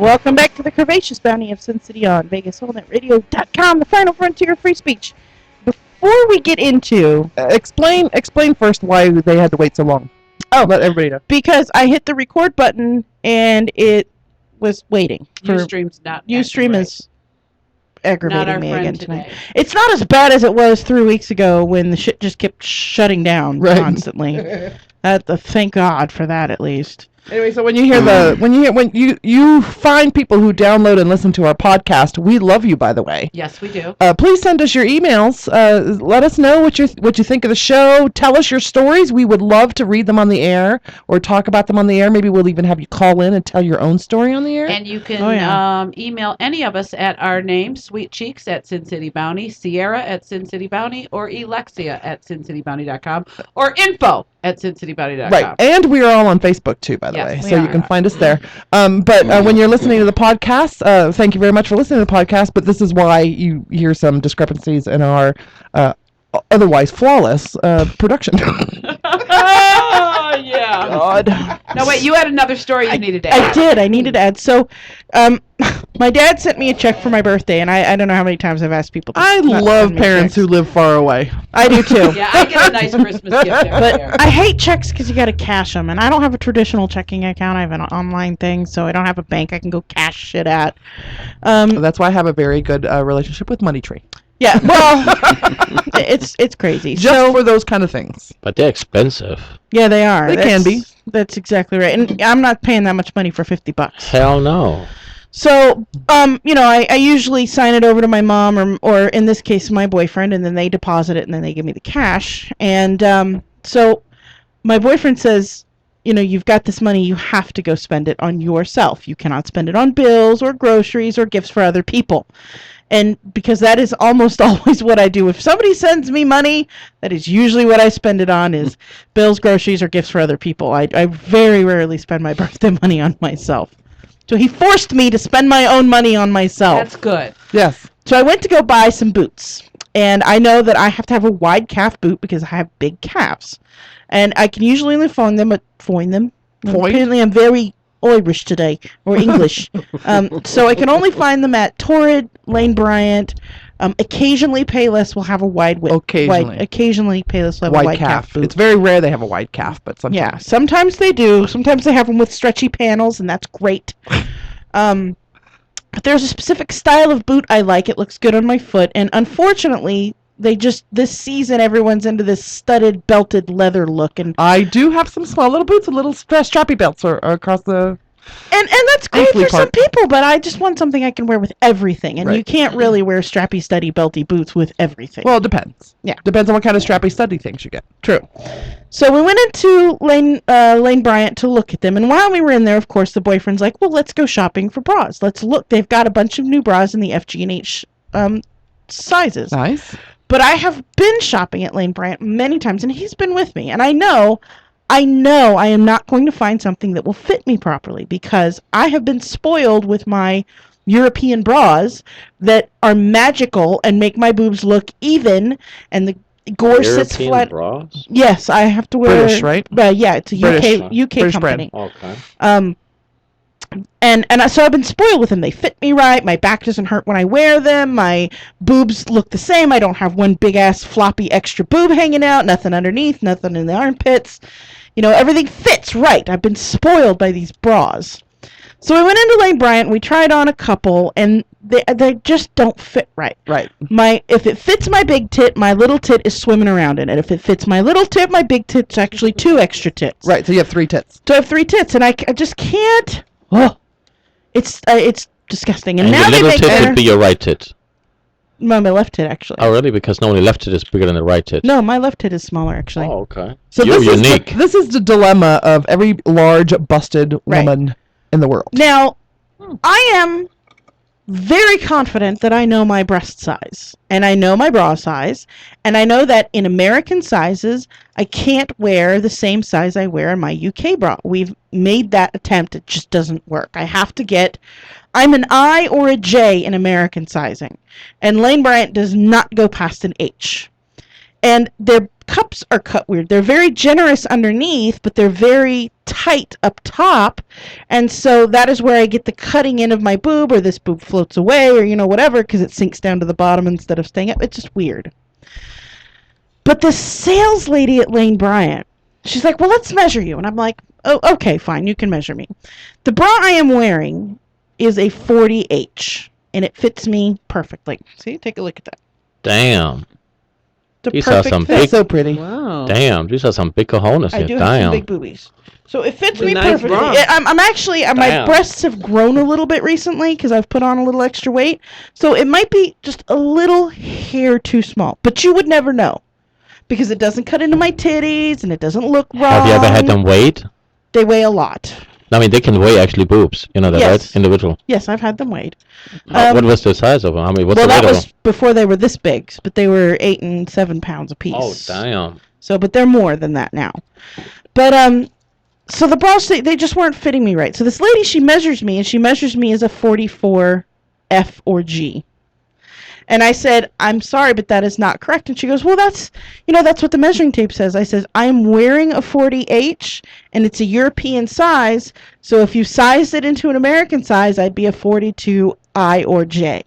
Welcome back to the Curvaceous Bounty of Sin City on VegasHoldNetRadio.com, the final frontier of free speech. Before we get into... Explain first why they had to wait so long. Oh, let everybody know. Because I hit the record button and it was waiting. Ustream is aggravating me again tonight. It's not as bad as it was 3 weeks ago when the shit just kept shutting down constantly. Thank God for that, at least. Anyway, so when you find people who download and listen to our podcast, we love you, by the way. Yes, we do. Please send us your emails. Let us know what you think of the show. Tell us your stories. We would love to read them on the air or talk about them on the air. Maybe we'll even have you call in and tell your own story on the air. And you can email any of us at our name, Sweet Cheeks at SinCityBounty, Sierra at SinCityBounty, or Alexia at SinCityBounty.com, or info at SinCityBounty.com. Right, and we are all on Facebook too, by the way, so you can find us there. But when you're listening to the podcast, thank you very much for listening to the podcast, but this is why you hear some discrepancies in our otherwise flawless production. Oh, yeah. God. No, wait, you had another story you needed to add. I did. I needed to add. So, my dad sent me a check for my birthday, and I don't know how many times I've asked people to I love parents who live far away. I do, too. Yeah, I get a nice Christmas gift every year. I hate checks because you got to cash them, and I don't have a traditional checking account. I have an online thing, so I don't have a bank I can go cash shit at. That's why I have a very good relationship with Money Tree. Yeah, well, it's crazy. Just for those kind of things. But they're expensive. Yeah, they are. They can be. That's exactly right. And I'm not paying that much money for $50. Hell no. So, I usually sign it over to my mom or in this case, my boyfriend, and then they deposit it and then they give me the cash. And so my boyfriend says, you've got this money, you have to go spend it on yourself. You cannot spend it on bills or groceries or gifts for other people. And because that is almost always what I do. If somebody sends me money, that is usually what I spend it on is bills, groceries, or gifts for other people. I very rarely spend my birthday money on myself. So he forced me to spend my own money on myself. That's good. Yes. So I went to go buy some boots. And I know that I have to have a wide calf boot because I have big calves. And I can usually only foin them. Apparently I'm very Irish today, or English. So I can only find them at Torrid, Lane Bryant. Occasionally Payless will have a wide width. Occasionally Payless will have a wide calf boot. It's very rare they have a wide calf, but sometimes. Yeah, sometimes they do. Sometimes they have them with stretchy panels, and that's great. But there's a specific style of boot I like. It looks good on my foot, and unfortunately, this season, everyone's into this studded, belted leather look. And I do have some small little boots with little strappy belts across the... And that's great for some people, but I just want something I can wear with everything. And you can't really wear strappy, studdy, belty boots with everything. Well, it depends. Yeah. Depends on what kind of strappy, studdy things you get. True. So we went into Lane Bryant to look at them. And while we were in there, of course, the boyfriend's like, well, let's go shopping for bras. Let's look. They've got a bunch of new bras in the FG and H sizes. Nice. But I have been shopping at Lane Bryant many times, and he's been with me. And I know I am not going to find something that will fit me properly because I have been spoiled with my European bras that are magical and make my boobs look even, and the gore sits flat. Bras? Yes, I have to wear... British, right? Yeah, it's a UK British company. Brand. Okay. So I've been spoiled with them. They fit me right. My back doesn't hurt when I wear them. My boobs look the same. I don't have one big-ass floppy extra boob hanging out, nothing underneath, nothing in the armpits. Everything fits right. I've been spoiled by these bras. So we went into Lane Bryant, we tried on a couple, and they just don't fit right. Right. If it fits my big tit, my little tit is swimming around in it. If it fits my little tit, my big tit's actually 2 extra tits. Right, so you have 3 tits. So I have 3 tits, and I just can't... Oh, it's disgusting. And now your they little make tit better... would be your right tit. No, my left tit, actually. Oh, really? Because normally left tit is bigger than the right tit. No, my left tit is smaller, actually. Oh, okay. So You're unique. This is the dilemma of every large, busted woman in the world. Now, I am very confident that I know my breast size, and I know my bra size, and I know that in American sizes, I can't wear the same size I wear in my UK bra. We've made that attempt. It just doesn't work. I'm an I or a J in American sizing, and Lane Bryant does not go past an H. And they're cups are cut weird. They're very generous underneath, but they're very tight up top. And so that is where I get the cutting in of my boob, or this boob floats away, or, whatever, because it sinks down to the bottom instead of staying up. It's just weird. But the sales lady at Lane Bryant, she's like, well, let's measure you. And I'm like, oh, okay, fine, you can measure me. The bra I am wearing is a 40H, and it fits me perfectly. See, take a look at that. Damn. The These are perfect some fit. That's so pretty. Wow. Damn, these are some big cojones I here. do have some Damn. big boobies. So it fits With me nice perfectly. bra. I'm actually, my Damn. breasts have grown a little bit recently because I've put on a little extra weight. So it might be just a little hair too small. But you would never know because it doesn't cut into my titties and it doesn't look wrong. Have you ever had them weighed? They weigh a lot. I mean, they can weigh actually boobs. You know that, Yes. right? Individual. Yes, I've had them weighed. What was the size of them? I mean, what's Well, the weight that of was them? before they were this big, but they were 8 and 7 pounds apiece. Oh, damn. So, but they're more than that now. But, so the bras, they just weren't fitting me right. So this lady, she measures me, and she measures me as a 44 F or G. And I said, I'm sorry, but that is not correct. And she goes, well, that's what the measuring tape says. I says, I'm wearing a 40H, and it's a European size. So if you sized it into an American size, I'd be a 42I or J.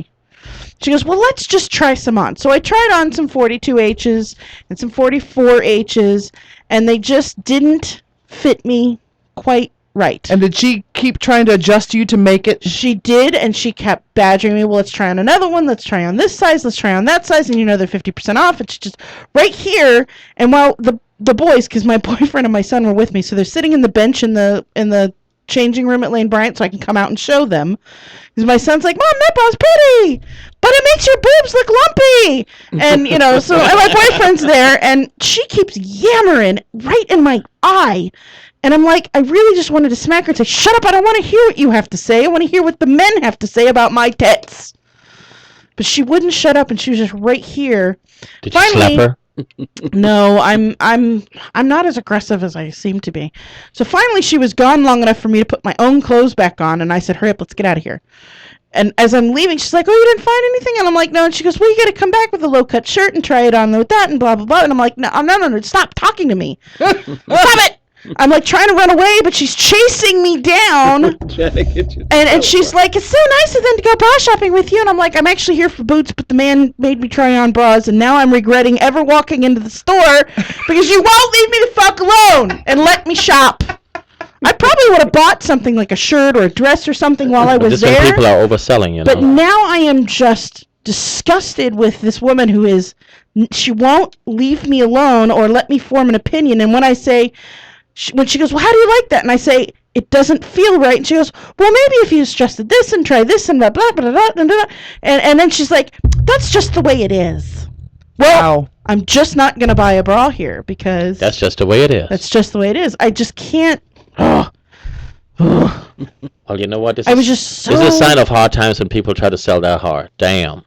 She goes, well, let's just try some on. So I tried on some 42Hs and some 44Hs, and they just didn't fit me quite right. And did she keep trying to adjust you to make it? She did, and she kept badgering me, well, let's try on another one, let's try on this size, let's try on that size, and they're 50% off. It's just right here. And while the boys, because my boyfriend and my son were with me, so they're sitting in the bench in the changing room at Lane Bryant so I can come out and show them. Because my son's like, Mom, that bra's pretty, but it makes your boobs look lumpy. And, so and my boyfriend's there, and she keeps yammering right in my eye. And I'm like, I really just wanted to smack her and say, shut up, I don't want to hear what you have to say. I want to hear what the men have to say about my tits. But she wouldn't shut up, and she was just right here. Did you slap her? No, I'm not as aggressive as I seem to be. So finally she was gone long enough for me to put my own clothes back on, and I said, hurry up, let's get out of here. And as I'm leaving, she's like, oh, you didn't find anything? And I'm like, no. And she goes, well, you got to come back with a low-cut shirt and try it on with that and blah, blah, blah. And I'm like, no, stop talking to me. Stop it. I'm like trying to run away, but she's chasing me down. Trying to get you. And she's like, it's so nice of them to go bra shopping with you. And I'm like, I'm actually here for boots, but the man made me try on bras, and now I'm regretting ever walking into the store because you won't leave me the fuck alone and let me shop. I probably would have bought something like a shirt or a dress or something while I was Different there. people are overselling, you know. But now I am just disgusted with this woman she won't leave me alone or let me form an opinion. And when I say, when she goes, well, how do you like that? And I say, it doesn't feel right. And she goes, well, maybe if you adjusted this and try this and blah, blah, blah, blah, blah, blah. And then she's like, that's just the way it is. Well, Wow. I'm just not going to buy a bra here because That's just the way it is. that's just the way it is. I just can't. Well, you know what? This I was is, just so. this is a sign of hard times when people try to sell that hard. Damn.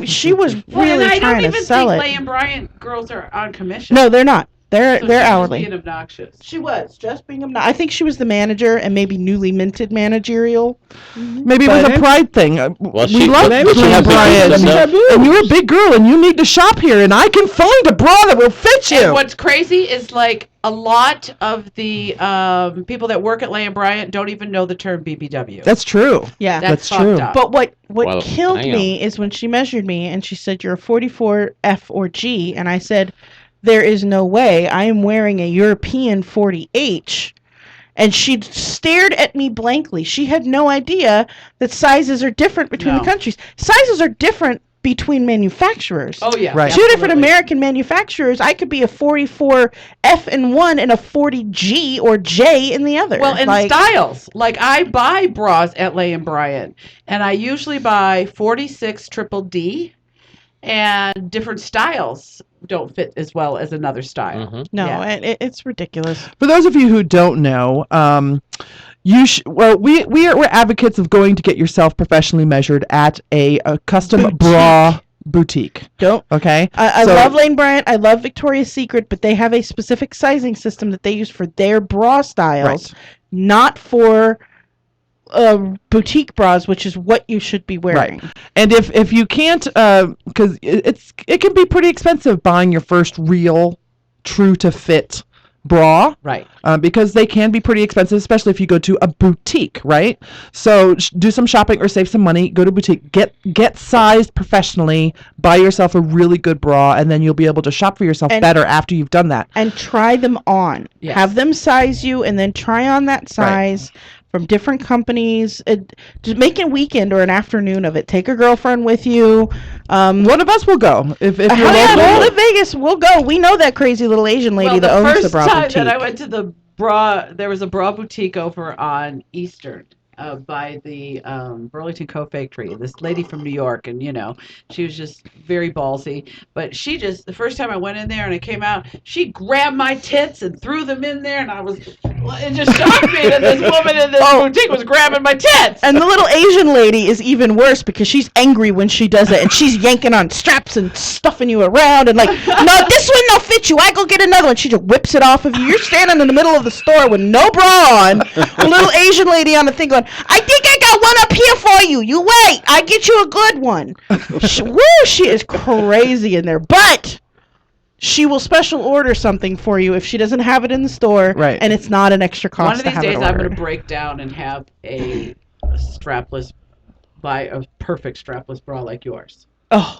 She was Well, and really I don't trying to even sell think it. Lay and Bryant girls are on commission. No, they're not. They're So she was hourly. being obnoxious. She was just being obnoxious. I think she was the manager and maybe newly minted managerial. Maybe it was a pride thing. Well, We she- love maybe she Lane had Bryant, boobs herself. and you're a big girl, and you need to shop here, and I can find a bra that will fit And you. what's crazy is like a lot of the people that work at Lay and Bryant don't even know the term BBW. That's true. Yeah. That's that's true. fucked up. But what Well, killed damn. me is when she measured me and she said, you're a 44 F or G. And I said, there is no way. I am wearing a European 40H. And she stared at me blankly. She had no idea that sizes are different between No. the countries. Sizes are different between manufacturers. Oh yeah, Right. Two different absolutely. American manufacturers. I could be a 44 F in one and a 40 G or J in the other. Well, and Like, styles. Like I buy bras at Lay and Bryant, and I usually buy 46 triple D, and different styles don't fit as well as another style. Mhm. no, Yeah. it's ridiculous. For those of you who don't know, we're advocates of going to get yourself professionally measured at a custom Boutique. bra boutique. Don't. Okay, I So- love Lane Bryant. I love Victoria's Secret, but they have a specific sizing system that they use for their bra styles, not for boutique bras, which is what you should be wearing. And if you can't, because it can be pretty expensive buying your first real true to fit bra. Right. Because they can be pretty expensive, especially if you go to a boutique, right? So do some shopping or save some money, go to a boutique, get sized professionally, buy yourself a really good bra, and then you'll be able to shop for yourself better after you've done that. And try them on. Yes. Have them size you, and then try on that size from different companies. Just make a weekend or an afternoon of it. Take a girlfriend with you. One of us will go. If you're we'll local. to Vegas. We'll go. We know that crazy little Asian lady that owns the bra first time boutique. that I went to the bra, there was a bra boutique over on Eastern by the Burlington Co-Factory. This lady from New York, and she was just very ballsy. But the first time I went in there and I came out, she grabbed my tits and threw them in there, and it just shocked me that this woman in this boutique was grabbing my tits. And the little Asian lady is even worse because she's angry when she does it, and she's yanking on straps and stuffing you around and like, no, this one don't fit you. I go get another one. She just whips it off of you. You're standing in the middle of the store with no bra on, a little Asian lady on the thing going, I think I got one up here for you. You wait. I get you a good one. She is crazy in there. But she will special order something for you if she doesn't have it in the store, right? And it's not an extra cost. One of these days, I'm going to ordered. break down and have a perfect strapless bra like yours. Oh,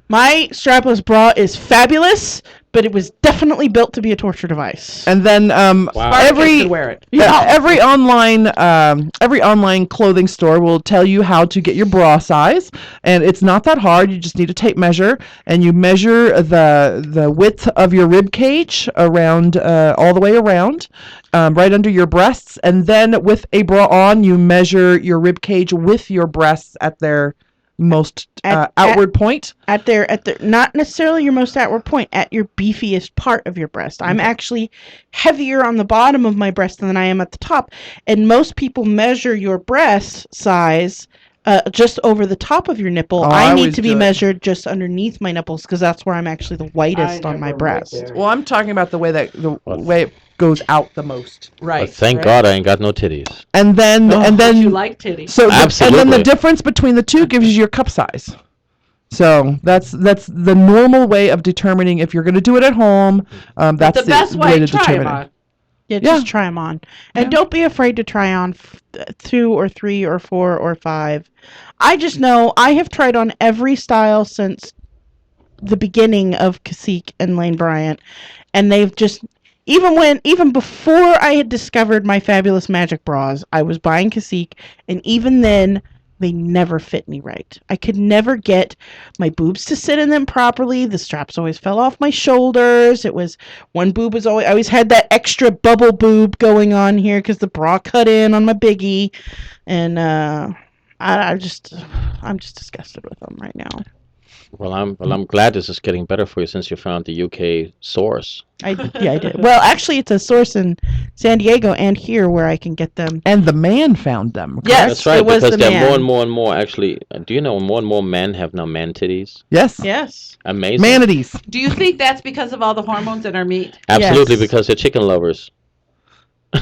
my strapless bra is fabulous, but it was definitely built to be a torture device. And then Could wear it. every online clothing store will tell you how to get your bra size, and it's not that hard. You just need a tape measure, and you measure the width of your rib cage around all the way around, right under your breasts, and then with a bra on, you measure your rib cage with your breasts at their most outward point. At their not necessarily your most outward point, at your beefiest part of your breast. I'm actually heavier on the bottom of my breast than I am at the top, and most people measure your breast size just over the top of your nipple. I need to be measured just underneath my nipples because that's where I'm actually the whitest on my breast. Right. Well, I'm talking about the way it goes out the most. Right. But thank God I ain't got no titties. And then you like titties. So Absolutely. and then the difference between the two gives you your cup size. So that's the normal way of determining if you're going to do it at home. That's the best way to try determine them it. on. Yeah, just try them on. And don't be afraid to try on 2 or 3 or 4 or 5. I just know I have tried on every style since the beginning of Cacique and Lane Bryant. And they've just, even before I had discovered my fabulous magic bras, I was buying Cacique. And even then, they never fit me right. I could never get my boobs to sit in them properly. The straps always fell off my shoulders. One boob was I always had that extra bubble boob going on here because the bra cut in on my biggie. And I'm just disgusted with them right now. Well, I'm glad this is getting better for you since you found the UK source. I did. Well, actually, it's a source in San Diego and here where I can get them. And the man found them. Correct? Yes, That's right, it was because the there man. are more and more actually. Do you know more and more men have now man titties? Yes. Yes. Amazing. Manatees. Do you think that's because of all the hormones in our meat? Absolutely, Yes. because they're chicken lovers. All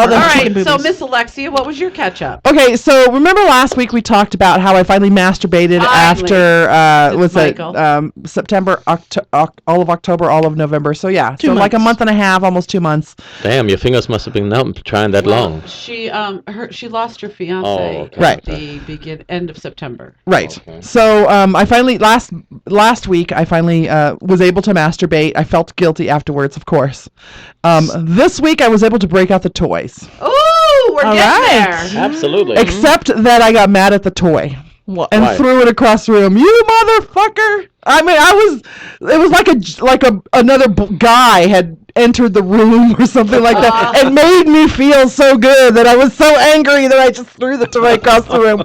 right, so boobies. Miss Alexia, what was your catch up? Okay, so remember last week we talked about how I finally masturbated after With Michael. September, all of October, all of November. So yeah, 2 so like a months. month and a half, almost 2 months. Damn, your fingers must have been numb trying that long. She lost her fiance Oh, okay. Right. at the end of September. Right. Okay. So I finally last week I finally was able to masturbate. I felt guilty afterwards, of course. This week I was able to break out the toys, Ooh, we're All getting right. there. Absolutely. except that I got mad at the toy. What? And Why? threw it across the room. You motherfucker! I mean, it was like another guy had entered the room or something like that, and made me feel so good that I was so angry that I just threw the toy across the room.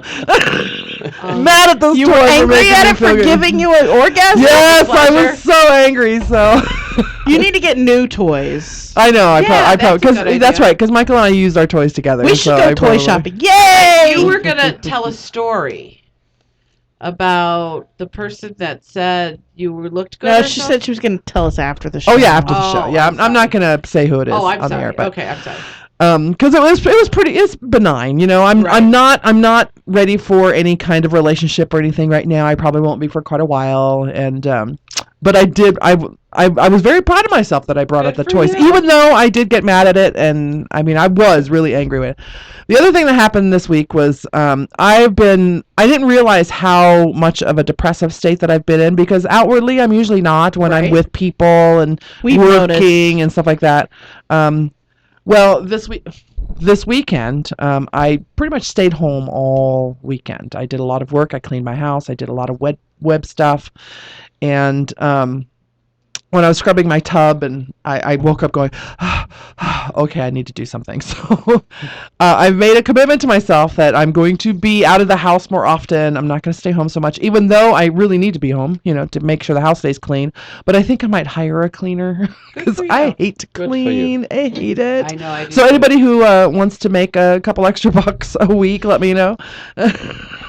Mad at those You toys were for angry making at me it feel for good. giving you an orgasm? Yes, I Pleasure. was so angry. So You need to get new toys. I know. I Yeah, probably that's a good that's idea. right. Because Michael and I used our toys together. We should so go I toy probably- shopping. Yay! You were gonna tell a story about the person that said you looked good. No, or she something? said she was going to tell us after the show. Oh yeah, after the Oh, show. Yeah, I'm I'm not gonna say who it is Oh, I'm on the sorry. air, but Okay, I'm sorry. because it was it's benign, you know. I'm Right. I'm not ready for any kind of relationship or anything right now. I probably won't be for quite a while, and but I I was very proud of myself that I brought up the Good for choice, you. even though I did get mad at it, and I mean I was really angry with it. The other thing that happened this week was I didn't realize how much of a depressive state that I've been in, because outwardly I'm usually not when I'm Right. with people and We've working noticed. and stuff like that. Well, this weekend, I pretty much stayed home all weekend. I did a lot of work. I cleaned my house. I did a lot of web stuff, and when I was scrubbing my tub, and I woke up going, okay, I need to do something. So I've made a commitment to myself that I'm going to be out of the house more often. I'm not going to stay home so much, even though I really need to be home, to make sure the house stays clean. But I think I might hire a cleaner because for you. I hate to Good for you. clean. I hate it. I know. I do So too. anybody who wants to make a couple extra bucks a week, let me know.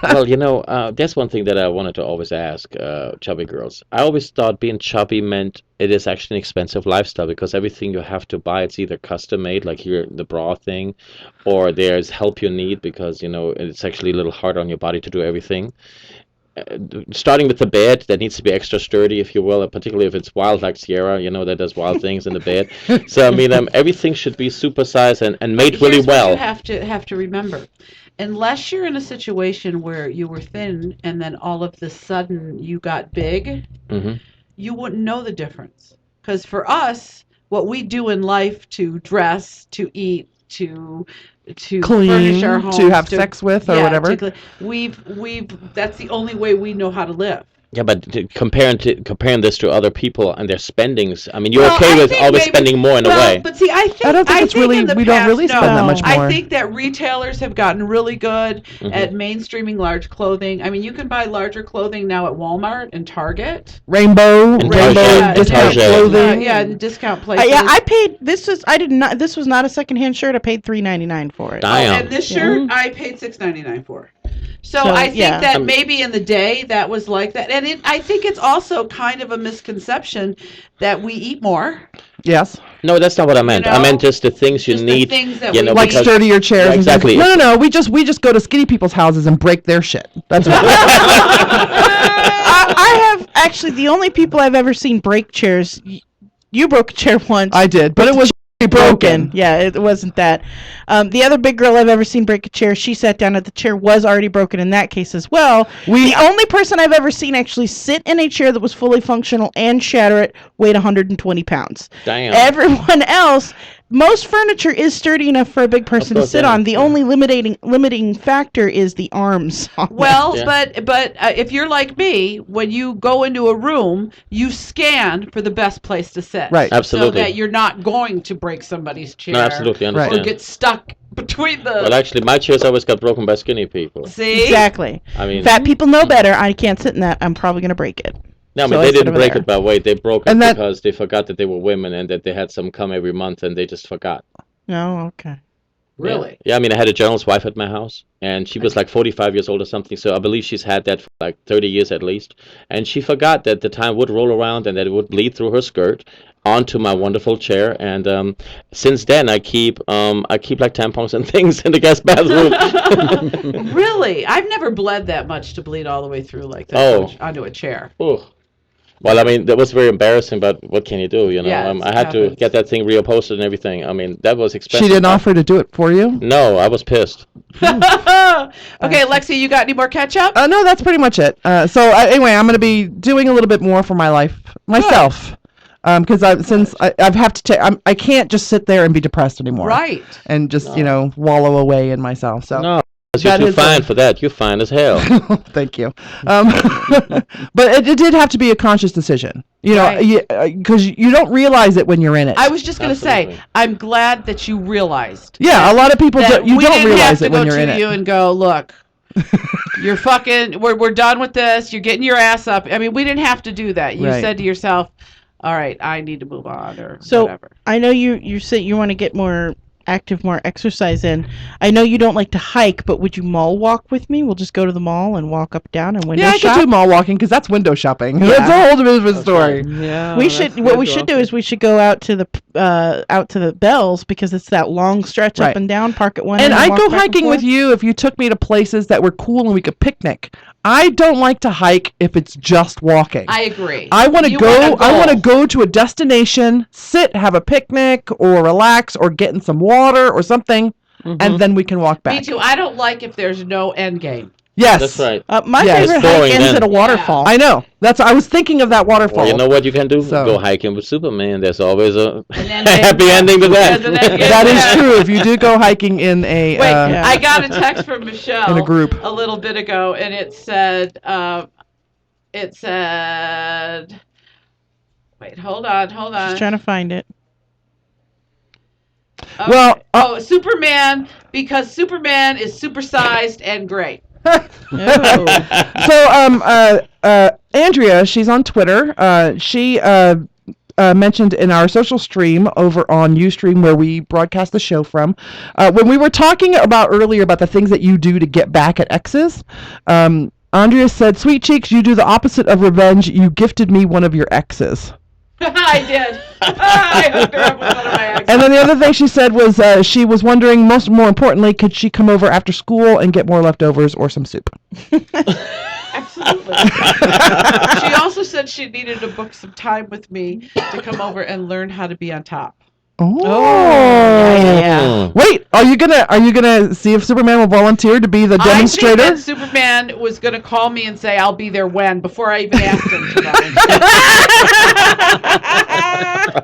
Well, that's one thing that I wanted to always ask chubby girls. I always thought being chubby meant it is actually an expensive lifestyle because everything you have to buy, it's either custom made, like here the bra thing, or there's help you need because it's actually a little hard on your body to do everything. Starting with the bed, that needs to be extra sturdy, if you will, particularly if it's wild like Sierra, that does wild things in the bed. So I mean, everything should be supersized and made really Here's well. what you have to remember. Unless you're in a situation where you were thin and then all of the sudden you got big, Hmm. you wouldn't know the difference. Because for us, what we do in life to dress, to eat, to furnish our Clean, homes, to have sex with, or whatever. we've that's the only way we know how to live. Yeah, but comparing this to other people and their spendings, I mean, you're Well, okay I with think always maybe- spending more in a Well, way. but see, I think I don't think it's really. in the We don't past, really spend that no. much more. I think that retailers have gotten really good Mhm. at mainstreaming large clothing. I mean, you can buy larger clothing now at Walmart and Target. Rainbow And discount Target. clothing. Yeah, and discount places. Yeah, I paid this was not a secondhand shirt. I paid $3.99 for it. Damn. And this Yeah. shirt I paid $6.99 for. So, So, I think yeah. that maybe in the day that was like that, and I think it's also kind of a misconception that we eat more. Yes. No, that's not what I meant. I know, meant just the things you just the need. things that you we know, Like because sturdier chairs. Yeah, and things. exactly. No. We just go to skinny people's houses and break their shit. That's what. I have actually the only people I've ever seen break chairs. You broke a chair once. I did, but it was broken. Yeah, it wasn't that. The other big girl I've ever seen break a chair, she sat down at the chair, was already broken in that case as well. The only person I've ever seen actually sit in a chair that was fully functional and shatter it weighed 120 pounds. Damn. Everyone else, most furniture is sturdy enough for a big person to course, sit yeah. on. The only limiting factor is the arms. on it. Well, Yeah. but if you're like me, when you go into a room, you scan for the best place to sit. Right. Absolutely. So that you're not going to break somebody's chair. No, absolutely, I Right. Or understand. get stuck between the. Well, actually, my chairs always got broken by skinny people. See? Exactly. I mean, Fat people know better. I can't sit in that. I'm probably gonna break it. no, I mean So I they sit didn't over break there. it by weight. They broke it And that- because they forgot that they were women and that they had some come every month, and they just forgot. Oh, okay. Really? Yeah, I mean, I had a journalist's wife at my house, and she was like 45 years old or something, so I believe she's had that for like 30 years at least. And she forgot that the time would roll around and that it would bleed through her skirt onto my wonderful chair. And since then, I keep like tampons and things in the guest bathroom. Really? I've never bled that much to bleed all the way through like that Oh. onto a chair. Ooh. Well, I mean, that was very embarrassing, but what can you do? Yeah, I had to happens. get that thing reupholstered and everything. I mean, that was She expensive. didn't offer to do it for you. No, I was pissed. Okay, Lexi, you got any more ketchup? No, that's pretty much it. Anyway, I'm going to be doing a little bit more for my life myself. Because I've have to take, I can't just sit there and be depressed anymore. Right. And just wallow away in myself. So No, 'cause you're That too is fine for that. You're fine as hell. thank you. But it did have to be a conscious decision. Right. Because you don't realize it when you're in it. I was just going to say, Absolutely. I'm glad that you realized. Yeah, a lot of people that you we don't didn't realize have to it when go you're to in it. you and go, look, you're fucking, we're done with this. You're getting your ass up. I mean, we didn't have to do that. You Right. said to yourself, all right, I need to move on or So whatever. I know you said you want to get more active, more exercise in. I know you don't like to hike, but would you mall walk with me? We'll just go to the mall and walk up down and window Yeah, I shop. could do mall walking because that's window shopping. Yeah. That's a whole different story. Yeah. We should. What we should do is we should go out to the Bells because it's that long stretch Right. up and down. Park at one. And end I'd walk go back and hiking with forth. you if you took me to places that were cool and we could picnic. I don't like to hike if it's just walking. I agree. I want to You go. want a I want to goal. go to a destination, sit, have a picnic, or relax, or get in some water or something, and then we can walk back. Me too. I don't like if there's no end game. Yes, That's right. My Yeah, favorite it's hike boring ends then. at a waterfall. I know. I was thinking of that waterfall. Well, you know what you can do? So- Go hiking with Superman. There's always a And then happy ending to that. There's an end game. That is true. If you do go hiking in a Wait, Yeah. I got a text from Michelle in a group. a little bit ago, and it said, wait, hold on. Just trying to find it. Okay. Well, Superman, because Superman is supersized and great. Oh. So, Andrea, she's on Twitter. She mentioned in our social stream over on Ustream, where we broadcast the show from, when we were talking about earlier about the things that you do to get back at exes. Andrea said, "Sweet cheeks, you do the opposite of revenge. You gifted me one of your exes." I did. I hooked her up with one of my exes. And then the other thing she said was she was wondering, more importantly, could she come over after school and get more leftovers or some soup? Absolutely. She also said she needed to book some time with me to come over and learn how to be on top. Yeah. Wait, are you gonna see if Superman will volunteer to be the demonstrator? I think that Superman was going to call me and say, "I'll be there when," before I even asked him to volunteer.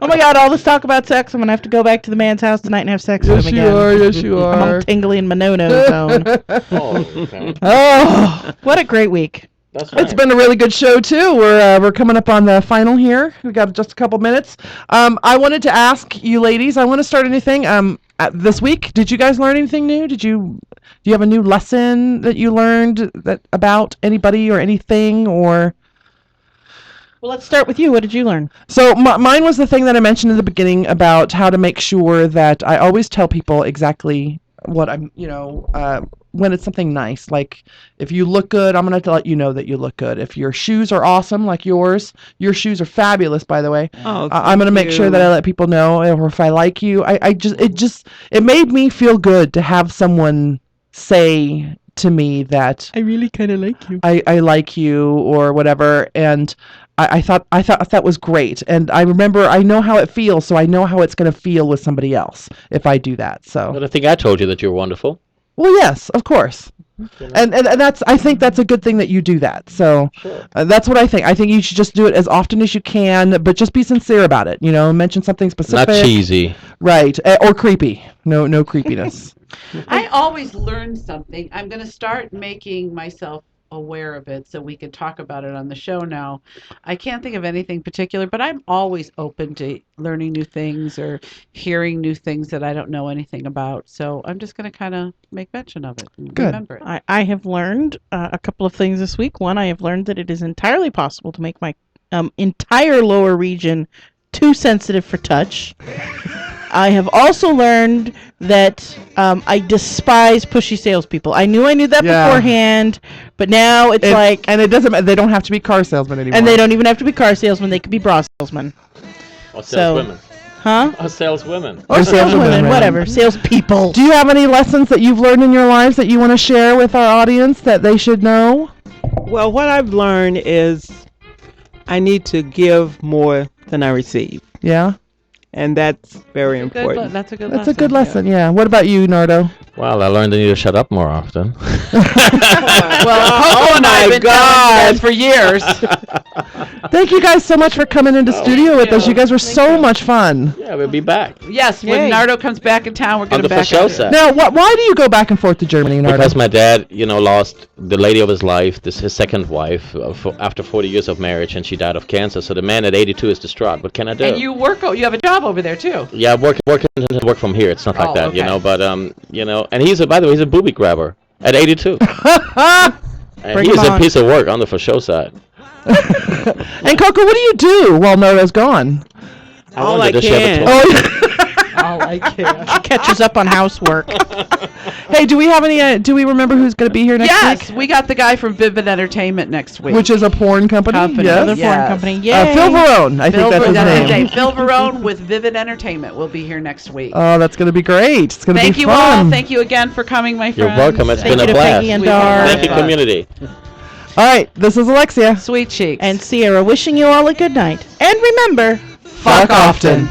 Oh my God! All this talk about sex. I'm gonna have to go back to the man's house tonight and have sex with him again. Yes, you I'm all are. tingly in my no-no zone. Oh, okay. Oh, What a great week! That's right. it's been a really good show too. We're coming up on the final here. We got just a couple minutes. I wanted to ask you ladies. I want to start anything. This week, did you guys learn anything new? Do you have a new lesson that you learned that about anybody or anything or? Well, let's start with you. What did you learn? So mine was the thing that I mentioned in the beginning about how to make sure that I always tell people exactly what I'm, when it's something nice. Like if you look good, I'm going to let you know that you look good. If your shoes are awesome, like your shoes are fabulous, by the way. Oh, I'm going to make sure that I let people know. Or if I like you, it made me feel good to have someone say to me that I really kind of like you. I like you or whatever, and I thought that was great, and I remember I know how it feels, so I know how it's going to feel with somebody else if I do that. So, But I think I told you that you're wonderful. well, yes, of course, and I think that's a good thing that you do that. So, that's what I think. I think you should just do it as often as you can, but just be sincere about it. Mention something specific, Not cheesy. right, or creepy. No creepiness. I always learn something. I'm going to start making myself aware of it so we can talk about it on the show now. I can't think of anything particular, but I'm always open to learning new things or hearing new things that I don't know anything about. So I'm just going to kind of make mention of it and Good. remember it. I have learned a couple of things this week. One, I have learned that it is entirely possible to make my entire lower region too sensitive for touch. I have also learned that I despise pushy salespeople. I knew that Yeah. beforehand, but now it's like, and it doesn't. They don't have to be car salesmen anymore. and they don't even have to be car salesmen. They could be bra salesmen. Or So- saleswomen. Huh? Or saleswomen. Or saleswomen, saleswomen. whatever. Salespeople. Do you have any lessons that you've learned in your lives that you want to share with our audience that they should know? Well, what I've learned is I need to give more than I receive, Yeah, and that's very important. That's a good that's lesson. a good lesson. Yeah. What about you, Nardo? Well, I learned I need to shut up more often. Well, Coco and I have been telling you guys for years. Thank you guys so much for coming into studio with us. You guys were so much fun. Yeah, we'll be back. Yes, when Yay. Nardo comes back in town, we're On going the to back show up. set. Now, why do you go back and forth to Germany, Nardo? Because my dad, lost the lady of his life, his second wife, after 40 years of marriage, and she died of cancer. So the man at 82 is distraught. What can I do? And you have a job over there too. Yeah, work from here. It's not like Oh, that, okay. But and by the way, he's a booby grabber at 82. And Bring he's him a on. piece of work on the for show side. And Coco, what do you do while Nardo's gone? All I Does she have a can. toy? Oh, I can't. She catches up on housework. Hey, do we have any? Do we remember who's going to be here next Yes, week? we got the guy from Vivid Entertainment next week. Which is a porn company. Yes. Another Yes. foreign company. Yay. Phil Verone. I think that's his name. Phil Verone with Vivid Entertainment will be here next week. Oh, that's going to be great. It's going to be Thank you fun. all. Thank you again for coming, my You're friends. welcome. It's Thank been you a to blast. Peggy and We've had Dar. a lot Thank you, of fun. community. All right, this is Alexia. Sweet cheeks. And Sierra wishing you all a good night. And remember, Fuck often.